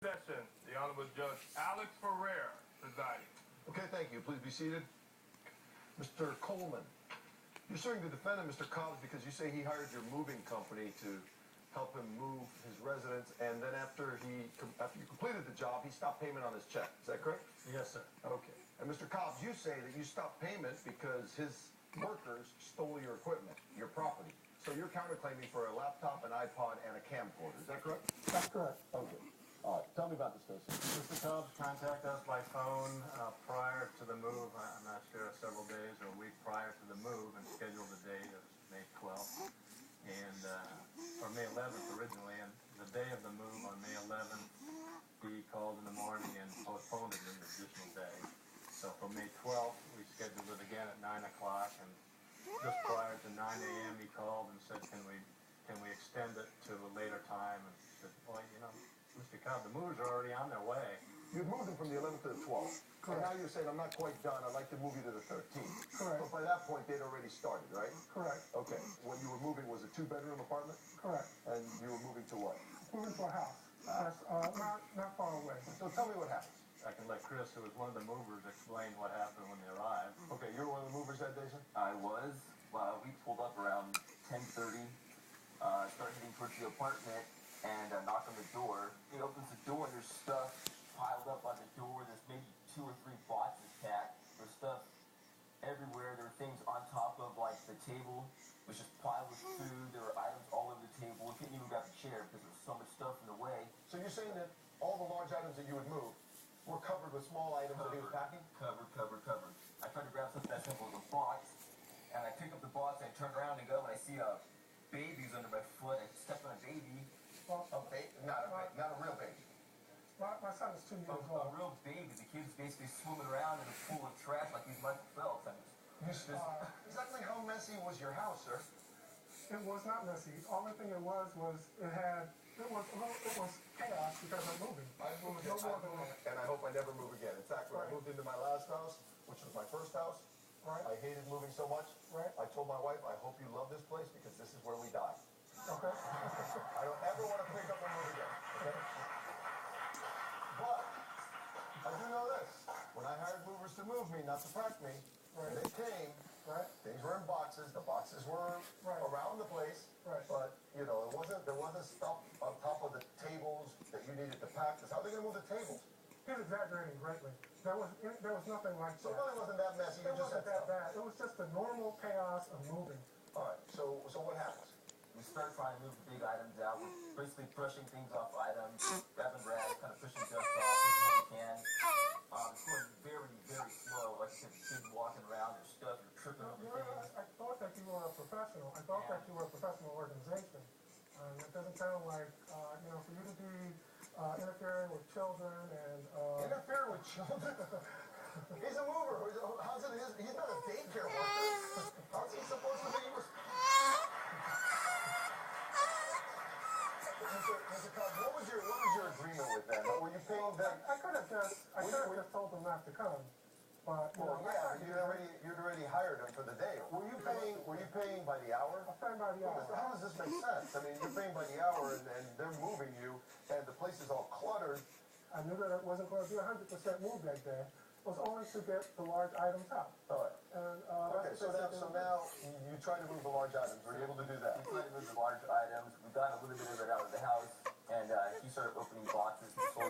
Session, the Honorable Judge Alex Ferrer presiding. Okay, thank you. Please be seated. Mr. Coleman, you're suing the defendant, Mr. Cobbs, because you say he hired your moving company to help him move his residence, and then after you completed the job, he stopped payment on his check. Is that correct? Yes, sir. Okay. And Mr. Cobbs, you say that you stopped payment because his workers stole your equipment, your property. So you're counterclaiming for a laptop, an iPod, and a camcorder. Is that correct? That's correct. Okay. All right. Tell me about this case. Mr. Cobbs contacted us by phone prior to the move. I'm not sure, several days or a week prior to the move, and scheduled the date of May 12th or May 11th originally. And the day of the move on May 11th, he called in the morning and postponed it an additional day. So for May 12th, we scheduled it again at 9 o'clock, and just prior to 9 a.m. he called and said, can we extend it to a later time? And said, well, you know, Mr. Cobb, the movers are already on their way. You've moved them from the 11th to the 12th. Correct. And now you're saying, I'm not quite done. I'd like to move you to the 13th. Correct. But by that point, they'd already started, right? Correct. Okay. When you were moving, was it a two-bedroom apartment? Correct. And you were moving to what? Moving to a house. That's not far away. So tell me what happened. I can let Chris, who was one of the movers, explain what happened when they arrived. Okay, you were one of the movers that day, sir? I was. We pulled up around 10:30, started heading towards the apartment, and knocked on the door. He opens the door, and there's stuff piled up on the door. There's maybe 2 or 3 boxes packed. There's stuff everywhere. There were things on top of, like, the table. It was just piled with food. There were items all over the table. We couldn't even grab the chair because there was so much stuff in the way. So you're saying that all the large items that you would move were covered with small items that he was packing? Covered. I tried to grab something as simple as a box, and I pick up the box, and I turn around and go, and I see babies under my foot. I step on a baby. Not a real baby. My son is 2 years A old. real baby. The kid's basically swimming around in a pool of trash like he's Michael Phelps. I mean, Exactly how messy was your house, sir? It was not messy. The only thing it was it was chaos because I'm moving. And I hope I never move again. In fact, when I moved into my last house, which was my first house, Right. I hated moving so much. Right. I told my wife, I hope you love this place because this is where we die. Okay. I don't ever want to pick up and move again. Okay? But I do know this. When I hired movers to move me, not to pack me, Right. they came. Right. Things were in boxes. The boxes were Right. around the place. Right. But there wasn't stuff on top of the tables that you needed to pack. How are they going to move the tables? He's exaggerating greatly. There was nothing like So it that. really wasn't that messy. It You just wasn't had that stuff. bad. It was just the normal chaos of moving. All right. So what happens? we start trying to move the big items out. We're basically brushing things off items, grabbing rags, kind of pushing dust off as we can. It's going very, very slow. Like I said, kids walking around, there's stuff, you're tripping over things. I thought that you were a professional. I thought that you were a professional organization. It doesn't sound like, for you to be interfering with children and... Interfere with children? He's a mover. He's not a daycare worker. How's he supposed to be? Mr. Cobb, what was your agreement with them? Were you paying them? I could have just told them not to come. But, you'd already hired them for the day. Were you paying by the hour? I'm paying by the hour. How does this make sense? I mean, you're paying by the hour and they're moving you and the place is all cluttered. I knew that it wasn't going to be 100% move that day. It was only to get the large items out. All right. And, Okay, so now you try to move the large items. Were you able to do that? We tried to move the large items. We got a little bit of it out of the house, and he started opening boxes and slowly